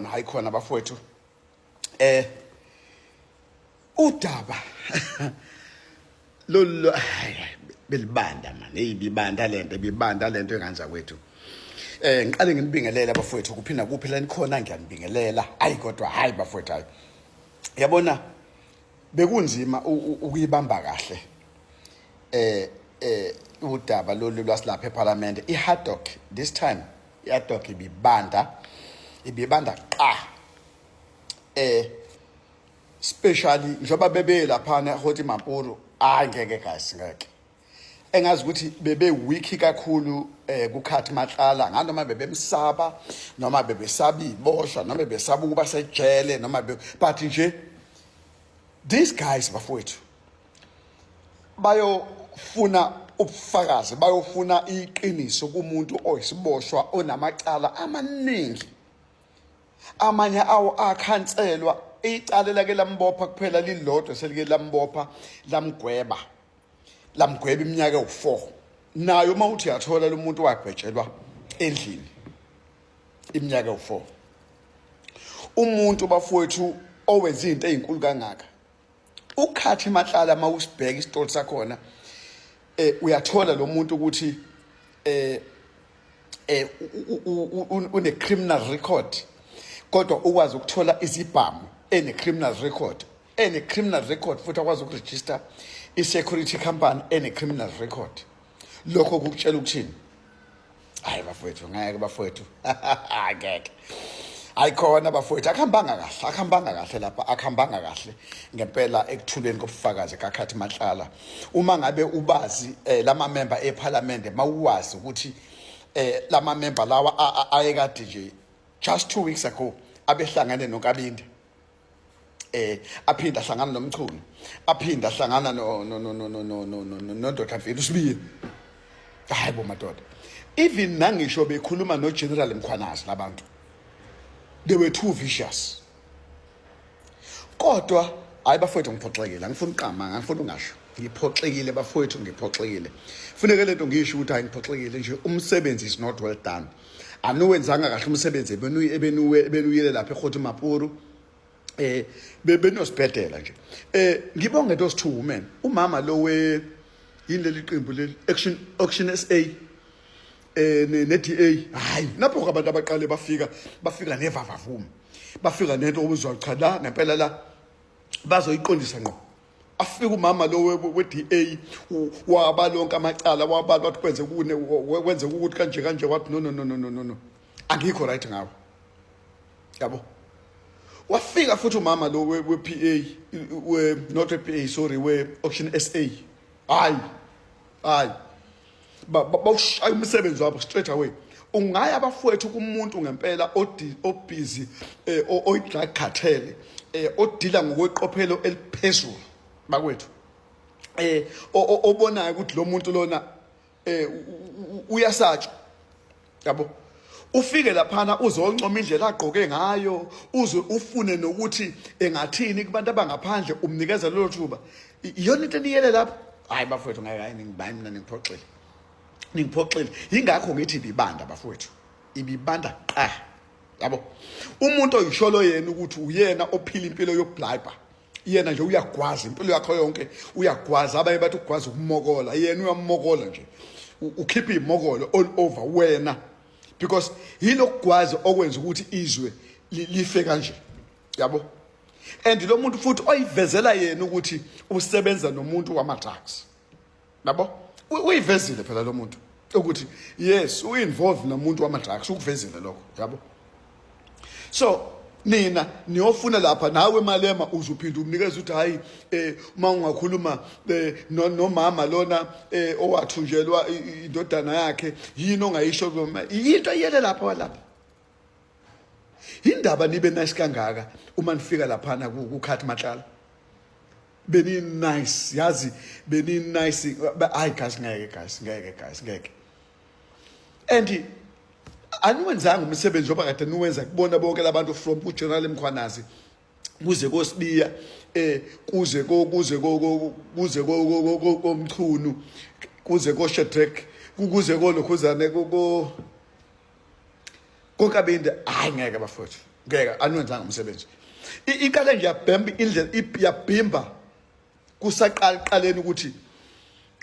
hayi khona bafowethu udaba lo belibanda man bibanda lento enganza kwethu ngiqale nginibingelela bafowethu kuphinda kuphela nikhona ngiyanibingelela hayi kodwa hayi bafowethu hayi yabona bekunzima ukuyibamba kahle udaba lolu lwasilapha eParliament iHard Dog this time iHard Dog ibibanda qa especially njoba bebe laphana hothi Mampuru angeke guys ngeke engazi ukuthi bebe weak kakhulu kuKhathi Matlala nganoma bebemsaba noma bebesaba iboshwa noma bebesaba ukuba sejele noma but nje these guys bafowethu bayofuna ubufakazi bayofuna iqiniso kumuntu oyisiboshwa onamacala amaningi amanye awo akhanselwa icala lake lambopha kuphela lilodwa selike lambopha lamgweba iminyaka u4 nayo mawuthi yathola lo muntu wagwetshelwa endlini iminyaka u4 umuntu bafowethu owenza izinto ezinkulu kangaka uKhathi Matlala mawusibheka isitori sakhona uyathola lo muntu ukuthi une criminal record kodwa ukwazi ukuthola izibhamu criminal record futhi akwazi ukuregister i-security company criminal record lokho kukutshela ukuthini hayi bafowethu ngeke bafowethu ngeke ayikhona bafowethu akuhambanga kahle lapha akuhambanga kahle ngempela ekuthuleni kobufakazi kaKhathi Matlala uma ngabe ubazi lama member eParliament mawuwazi ukuthi lama member lawa ayekade nje just 2 weeks ago abehlangane noKabinde aphinda hlangana noMchunu aphinda hlangana noNdodana Mfethu Sibili hayi bo madoda even nangisho bekhuluma noGeneral Mkhwanazi labantu they were too vicious kodwa hayi bafowethu ngiphoxekile angifuni uqama angifuni ungasho ngiphoxekile bafowethu ngiphoxekile funeka lento ngisho ukuthi hayi ngiphoxekile nje umsebenzi is not well done anuwenzanga kahle umsebenzi ebenuyele lapha eGothi Mampuru bebenosibhedlela nje ngibonge those two women umama lo yileli qembu le Action SA ne-DA hayi napho abantu abaqale bafika nevavavuma bafika nento obuzwa cha la ngempela la bazoyiqondisa ngqo afika umama lo we-DA wabalonke amacala wabalwa wathi kwenze ukuthi kanje wathi no angikho right ngawo yabo wafika futhi umama lo we-PA not we-PA sorry we-Action SA hayi bawushaya umsebenzi wabo straight away ungaya bafowethu kumuntu ngempela obusy oyi-drug cartel odila ngokweqophelo eliphezulu bakwethu obonayo ukuthi lo muntu lona uyasatshwa yabo ufike laphana uzoncoma indlela agqoke ngayo uze ufune nokuthi engathini kubantu abangaphandle umnikeza lelo thuba iyona into eniyele lapho hayi bafowethu ngeke ngibani mina ningiphoxile ingakho ngithi ibibanda bafowethu ibibanda qa yabo umuntu oyisholo yena ukuthi uyena ophila impilo yokubliber yena nje uyagwaza impilo yakho yonke uyagwaza abaye bathi ukugwaza ukumokola yena uyamokola nje ukhipha imokolo all over wena because yilokugwaza okwenza ukuthi izwe life kanje yabo and lo muntu futhi oyivezela yena ukuthi usebenza nomuntu wama-drugs yabo uyivezile phela lo muntu ukuthi yes uinvolved nomuntu wama-drugs ukuvezile lokho yabo so nina niyofuna lapha nawe Malema uzuphinda umnikeza ukuthi hayi uma ungakhuluma nomama lona owathunjelwa indodana yakhe yini ongayisho into iyele lapha indaba nibe nice kangaka uma nifika laphana kuKhathi Matlala beni nice yazi beni nice hayi ngeke and aniwenzanga umsebenzi oba kade niwenza kubona bonke labantu from uGeneral Mkhwanazi kuze koSibiya kuze koMchunu kuze koShedrack kuze koLokhuzane koKabinde hayi ngeke bafowethu ngeke anwenzanga umsebenzi. Iqale nje yabhemba indlela yabhimba kusaqaleni ukuthi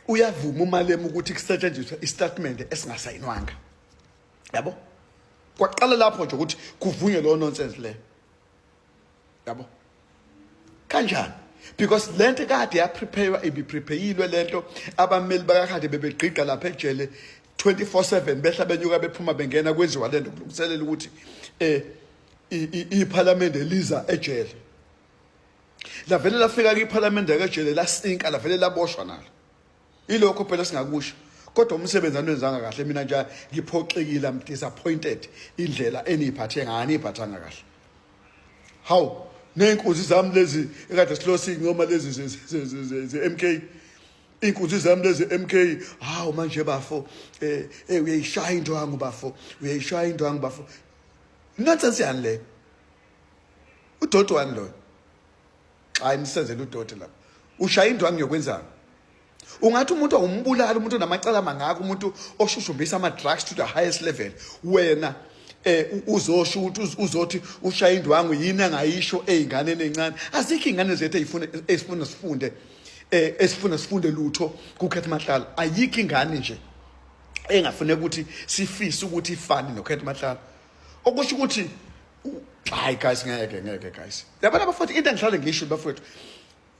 uyavuma umalema ukuthi kusetshenziswe istatement esingasayinwanga. Yabo? Kwaqala lapho nje ukuthi kuvunywe lo nonsense le. Yabo? Kanjani? Because lento kade yaprepare ibiprepayilwe lento abameli bakade bebegqiqa lapha ejele 24/7 behla benyuka bephuma bengena kwenziwa lento kulungiselela ukuthi iParliament eliza ejele. Lavele lafika kwiParliament ejele lasinka lavele laboshwa nalo. Ilokho phela singakusho. Kodwa umsebenzi anwenzanga kahle mina nje ngiphoxekile am disappointed indlela eniphathe ngani iphathanga kahle. How nenkunzi zami lezi ekade silosi ngoma lezi ze MK inkunzi zami lezi MK hawu manje bafo uyayishaya indwangu bafo uyayishaya indwangu bafo nonsense yani le uDodo wani lo hayi nisenzele uDodo lapha ushaya indwangu yokwenzana ungathi umuntu awumbulala umuntu namacala mangaka umuntu oshushumbisa ama drugs to the highest level wena uzosho ukuthi uzothi ushaya indwangu yini angayisho einganeni encane azikho ingane zethu esifuna sifunde lutho kuKhethi Mahlala ayikho ingane nje engafuneka ukuthi sifise ukuthi ifane noKhethi Mahlala okusho ukuthi hayi guys ngeke guys yabona bafowethu into engihlale ngisho bafowethu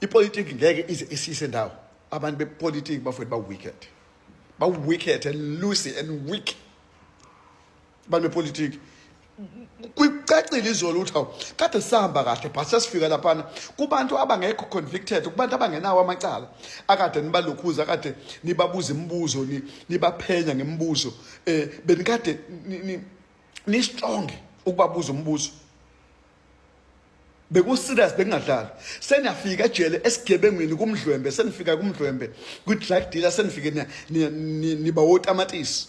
ipolitiki ngeke ize isise ndawo abantu bepolitiki bafowethu ba wicked and loose and weak abantu bepolitiki kwicacile izolo uthi kade sihamba kahle but sesifika lapha kubantu abangekho convicted kubantu abangenawo amacala akade nibalokhuza akade nibabuza imibuzo nibaphenya ngemibuzo benikade ni strong ukubabuza umbuzo bekuserious bengadlala seniyafika ejele esigebengweni kumdlwembe senifika kumdlwembe ku-drug dealer senifike niba wotamatisi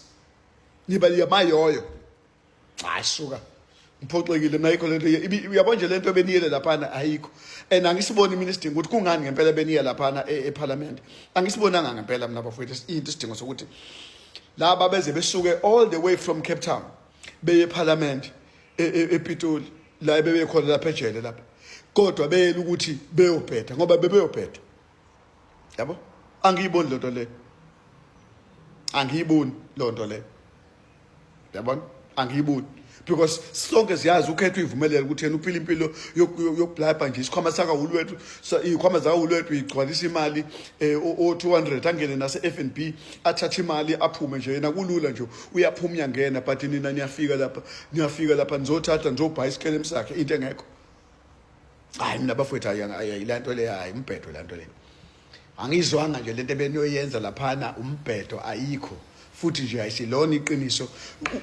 niba yamayoyo hayi suka ngiphoxekile mina ayikho lento uyabona nje lento beniyele laphana ayikho angisiboni mina isidingo ukuthi kungani ngempela beniye laphana eParliament angisibonanga ngempela mina bafowethu into isidingo sokuthi laba beze besuke all the way from Cape Town beye eParliament ePitoli la bebekhona lapha ejele lapha kodwa beyela ukuthi beyobhetha ngoba bebeyobhetha yabo angiyiboni lonto le angiyiboni lonto le yabona angiyiboni because sonke siyazi uKhethi uyivumelela ukuthi yena uphila impilo yokublabha nje isikhwama sakahulwethu izikhwama zakahulwethu igcwalisa imali o200 angene nase FNB athatha imali aphume nje yena kulula nje uyaphuma uyangena but nina niyafika lapha nizothatha nizobhayisikele emsakhe into engekho hayi mina bafowethu ayilanto le hayi umbhedo lanto le angizwanga nje lento beniyoyenza laphana umbhedo ayikho futhi nje ayisilona iqiniso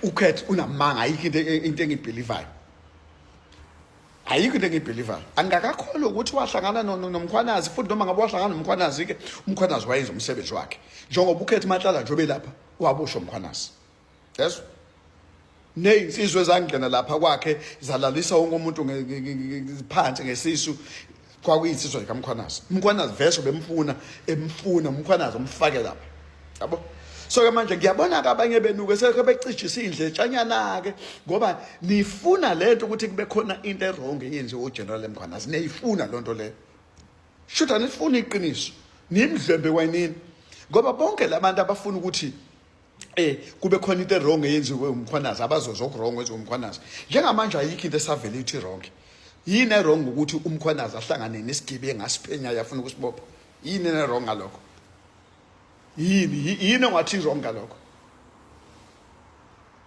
uKhethi unamanga ayikho into engibelievayo ayikho into engibelievayo angakakholwa ukuthi wahlangana nomkhwanazi futhi noma ngabe wahlangana nomkhwanazi ke umkhwanazi wayenza umsebenzi wakhe njengoba uKhethi Mahlala njobe lapha waboshwa umkhwanazi yes nezinsizwe zangena lapha kwakhe zalalisa wonke umuntu phansi ngesisu kwakuyinsizwe kaMkhwanazi umkhwanazi vese bemfuna umkhwanazi umfake lapha yabo so ke manje ngiyabona ke abanye benuke sebecijisa indle etshanyana ke ngoba nifuna lento ukuthi kube khona into wrong eyenziwe uGeneral Mkhwanazi niyifuna lonto le shouldn't nifuna iqiniso nimdlembe wayinini ngoba bonke labantu abafuna ukuthi kube khona into wrong eyenziwe uMkhwanazi abazozo wrong eyenziwe uMkhwanazi njengamanje ayikho into esavele ithi wrong yini wrong ukuthi uMkhwanazi ahlangane nesigibe engasiphenya yafuna ukusibopha yini wrong ngalokho yini ongathi wrong ngalokho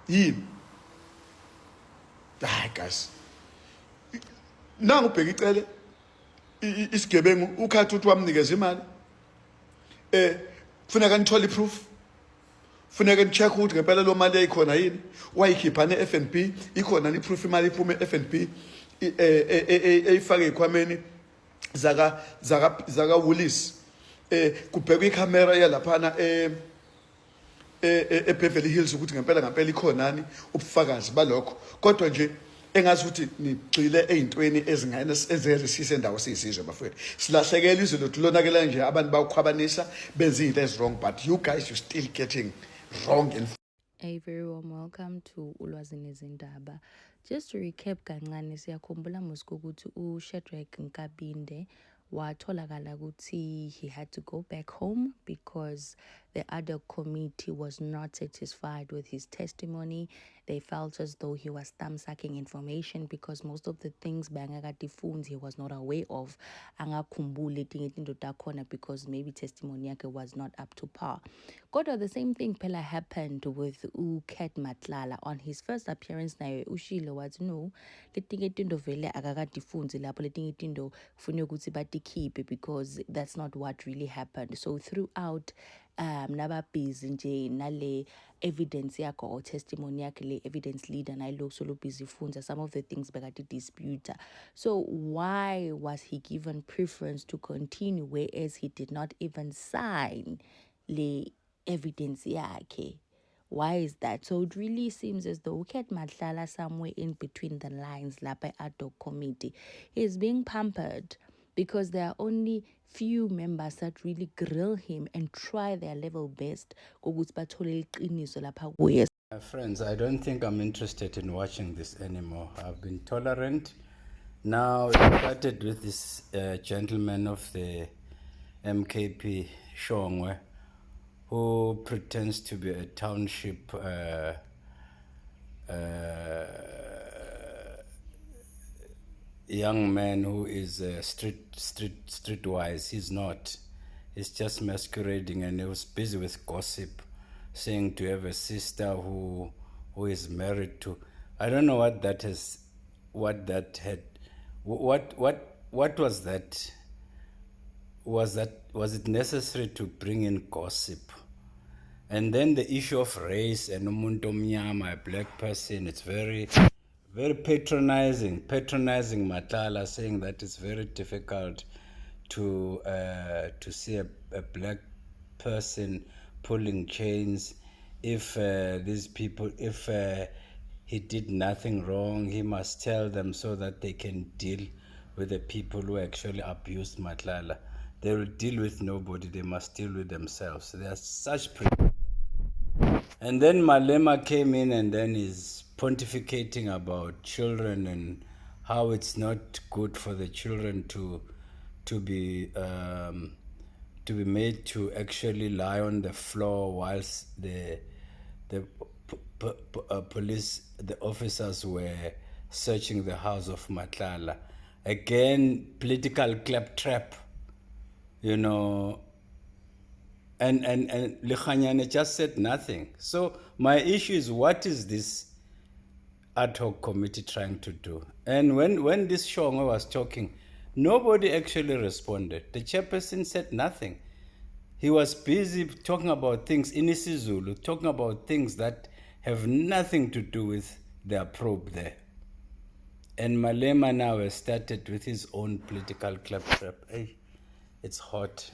yini hayi guys nangu ubheka icele isigebengu ukhathi uthi wamnikeza imali kufuneka nithola iproof kufuneka nicheck ukuthi ngempela lo mali yayikhona yini wayikhipha neFNB ikhona iproof imali iphume eFNB eyifake ekhwameni zaka Woolies kubhekwa ikhamera yalaphana eBeverly Hills ukuthi ngempela ikhonani ubufakazi balokho kodwa nje engazi ukuthi nigxile ezintweni ezingeke sisendawo siyisizwe bafowethu silahlekela izwe lethu lonakela nje abantu bakhwabanisa benza izinto ezwrong but you guys you still getting wrong. A very warm welcome to Ulwazi Nezindaba. Just to recap kancane siyakhumbula mos ukuthi uShadrack Nkabinde watholakala ukuthi he had to go back home because the other committee was not satisfied with his testimony. They felt as though he was thumb-sucking information because most of the things bangakatifunds he was not aware of. Angakhumbuli etinye izinto takhona because maybe testimony yakhe was not up to par. Kodwa the same thing phela happened with uKat Matlala. On his first appearance naye ushilo wathi no, letinye izinto vele akakatifunzi lapho, letinye izinto kufuneka ukuthi batikhiphe because that's not what really happened. So throughout naba busy nje nale evidence yakho or testimony yakhe, le evidence leader nayilokhu solo busy funza some of the things bekati disputer. So why was he given preference to continue whereas he did not even sign le evidence yakhe? Why is that? So it really seems as though Kat Matlala somewhere in between the lines lapha ad hoc committee is being pampered because there are only few members that really grill him and try their level best. Friends, I don't think I'm interested in watching this anymore. I've been tolerant. Now, it started with this gentleman of the MKP, Shongwe, who pretends to be a township young man who is streetwise. He's not. He's just masquerading, and he was busy with gossip, saying to have a sister who is married to. I don't know what that is. What that had. What was that? Was it necessary to bring in gossip? And then the issue of race and umuntu omnyama, a black person, it's very patronizing Matlala, saying that it's very difficult to see a black person pulling chains. If these people, if he did nothing wrong, he must tell them so that they can deal with the people who actually abused Matlala. They will deal with nobody, they must deal with themselves. They are such and then Malema came in and then is pontificating about children and how it's not good for the children to be made to actually lie on the floor whilst the police, the officers were searching the house of Matlala. Again, political claptrap, you know. And Lekhanyane just said nothing. So my issue is, what is this ad hoc committee trying to do? And when this Shongwe was talking, nobody actually responded. The chairperson said nothing. He was busy talking about things in isiZulu, talking about things that have nothing to do with their probe there. And Malema now has started with his own political claptrap. Hey, it's hot.